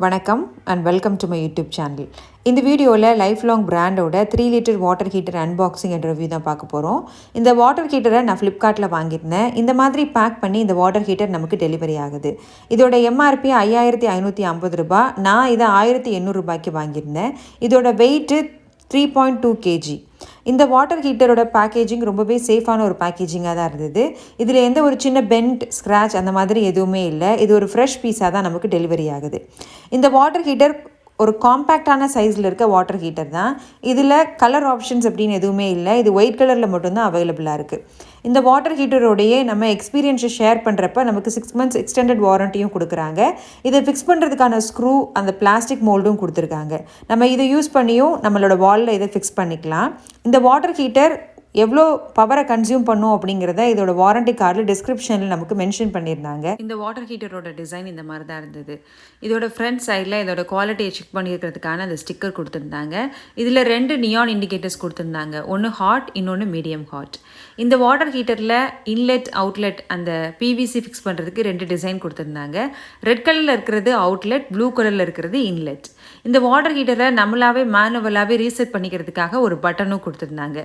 வணக்கம் and welcome to my YouTube channel. இந்த வீடியோவில் லைஃப் லாங் பிராண்டோட 3 லிட்டர் வாட்டர் ஹீட்டர் அன்பாக்சிங் என்ற ரிவ்யூ தான் பார்க்க போகிறோம். இந்த வாட்டர் ஹீட்டரை நான் ஃப்ளிப்கார்ட்டில் வாங்கியிருந்தேன். இந்த மாதிரி பேக் பண்ணி இந்த வாட்டர் ஹீட்டர் நமக்கு டெலிவரி ஆகுது. இதோட எம்ஆர்பி 5550 ரூபாய். நான் இதை 1800 ரூபாய்க்கு வாங்கியிருந்தேன். இதோட வெயிட்டு 3.2 kg. இந்த வாட்டர் ஹீட்டரோட பேக்கேஜிங் ரொம்பவே சேஃபான ஒரு பேக்கேஜிங்காக தான் இருந்தது. இதில் எந்த ஒரு சின்ன பெண்ட் ஸ்க்ராட்ச் அந்த மாதிரி எதுவுமே இல்லை. இது ஒரு ஃப்ரெஷ் பீஸாக தான் நமக்கு டெலிவரி ஆகுது. இந்த வாட்டர் ஹீட்டர் ஒரு காம்பேக்டான சைஸில் இருக்க வாட்டர் ஹீட்டர் தான். இதில் கலர் ஆப்ஷன்ஸ் அப்படின்னு எதுவுமே இல்லை. இது ஒயிட் கலரில் மட்டும்தான் அவைலபிளாக இருக்குது. இந்த வாட்டர் ஹீட்டரோடையே நம்ம எக்ஸ்பீரியன்ஸை ஷேர் பண்ணுறப்ப நமக்கு 6 months எக்ஸ்டெண்டட் வாரண்டியும் கொடுக்குறாங்க. இதை ஃபிக்ஸ் பண்ணுறதுக்கான ஸ்க்ரூ அந்த பிளாஸ்டிக் மோல்டும் கொடுத்துருக்காங்க. நம்ம இதை யூஸ் பண்ணியும் நம்மளோட வாலில் இதை ஃபிக்ஸ் பண்ணிக்கலாம். இந்த வாட்டர் ஹீட்டர் எவ்வளோ பவரை கன்சியூம் பண்ணும் அப்படிங்கிறத இதோட வாரண்டி கார்டில் டிஸ்கிரிப்ஷனில் நமக்கு மென்ஷன் பண்ணியிருந்தாங்க. இந்த வாட்டர் ஹீட்டரோட டிசைன் இந்த மாதிரி தான் இருந்தது. இதோட ஃப்ரண்ட் சைடில் இதோட குவாலிட்டியை செக் பண்ணியிருக்கிறதுக்கான அந்த ஸ்டிக்கர் கொடுத்துருந்தாங்க. இதில் 2 நியான் இண்டிகேட்டர்ஸ் கொடுத்துருந்தாங்க. ஒன்று ஹாட், இன்னொன்று மீடியம் ஹாட். இந்த வாட்டர் ஹீட்டரில் இன்லெட் அவுட்லெட் அந்த பிவிசி ஃபிக்ஸ் பண்ணுறதுக்கு 2 டிசைன் கொடுத்துருந்தாங்க. ரெட் கலரில் இருக்கிறது அவுட்லெட், ப்ளூ கலரில் இருக்கிறது இன்லெட். இந்த வாட்டர் ஹீட்டரை நம்மளாவே மேனுவலாகவே ரீசெட் பண்ணிக்கிறதுக்காக ஒரு பட்டனும் கொடுத்துருந்தாங்க.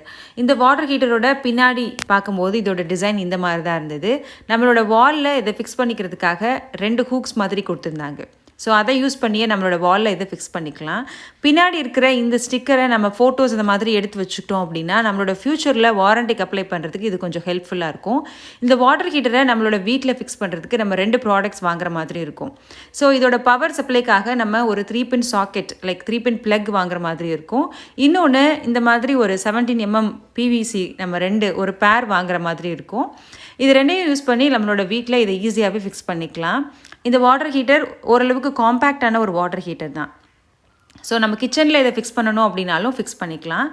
இந்த வாட்டர் ஹீட்டரோட பின்னாடி பார்க்கும்போது இதோட டிசைன் இந்த மாதிரி தான் இருந்தது. நம்மளோட வாலில் இதை ஃபிக்ஸ் பண்ணிக்கிறதுக்காக 2 ஹூக்ஸ் மாதிரி கொடுத்துருந்தாங்க. ஸோ அதை யூஸ் பண்ணியே நம்மளோட வாலில் இதை ஃபிக்ஸ் பண்ணிக்கலாம். பின்னாடி இருக்கிற இந்த ஸ்டிக்கரை நம்ம ஃபோட்டோஸ் இந்த மாதிரி எடுத்து வச்சுக்கிட்டோம் அப்படின்னா நம்மளோட ஃப்யூச்சரில் வாரண்டிக்கு அப்ளை பண்ணுறதுக்கு இது கொஞ்சம் ஹெல்ப்ஃபுல்லாக இருக்கும். இந்த வாட்டர் ஹீட்டரை நம்மளோட வீட்டில் ஃபிக்ஸ் பண்ணுறதுக்கு நம்ம 2 ப்ராடக்ட்ஸ் வாங்குற மாதிரி இருக்கும். ஸோ இதோட பவர் சப்ளைக்காக நம்ம ஒரு 3 pin socket like 3 pin plug வாங்குற மாதிரி இருக்கும். இன்னொன்று இந்த மாதிரி ஒரு 17 mm பிவிசி நம்ம 2 ஒரு பேர் வாங்குற மாதிரி இருக்கும். இது 2ஐயும் யூஸ் பண்ணி நம்மளோட வீட்டில் இதை ஈஸியாகவே ஃபிக்ஸ் பண்ணிக்கலாம். இந்த வாட்டர் ஹீட்டர் ஓரளவுக்கு காம்பேக்டான ஒரு வாட்டர் ஹீட்டர் தான். ஸோ நம்ம கிச்சனில் இதை ஃபிக்ஸ் பண்ணணும் அப்படின்னாலும் ஃபிக்ஸ் பண்ணிக்கலாம்.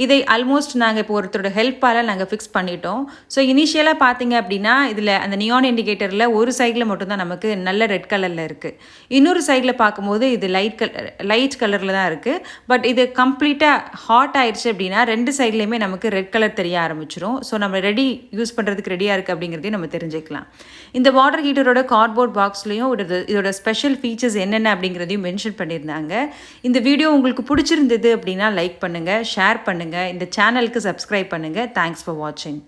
இதை ஆல்மோஸ்ட் நாங்கள் இப்போ ஒருத்தரோட ஹெல்ப்பால் நாங்கள் ஃபிக்ஸ் பண்ணிட்டோம். ஸோ இனிஷியலாக பார்த்தீங்க அப்படின்னா இதில் அந்த நியான் இண்டிகேட்டரில் ஒரு சைடில் மட்டும்தான் நமக்கு நல்ல ரெட் கலரில் இருக்குது. இன்னொரு சைடில் பார்க்கும்போது இது லைட் கலரில் தான் இருக்குது. பட் இது கம்ப்ளீட்டாக ஹாட் ஆயிடுச்சு அப்படின்னா 2 சைட்லேயுமே நமக்கு ரெட் கலர் தெரிய ஆரம்பிச்சிடும். ஸோ நம்ம யூஸ் பண்ணுறதுக்கு ரெடியாக இருக்குது அப்படிங்கிறதையும் நம்ம தெரிஞ்சுக்கலாம். இந்த வாட்டர் ஹீட்டரோட கார்ட்போர்ட் பாக்ஸ்லேயும் இதோட ஸ்பெஷல் ஃபீச்சர்ஸ் என்னென்ன அப்படிங்கிறதையும் மென்ஷன் பண்ணியிருந்தாங்க. இந்த வீடியோ உங்களுக்கு பிடிச்சிருந்தது அப்படின்னா லைக் பண்ணுங்கள், ஷேர் பண்ணுங்கள், இந்த சேனலுக்கு சப்ஸ்கிரைப் பண்ணுங்கள். தேங்க்ஸ் ஃபார் வாட்சிங்.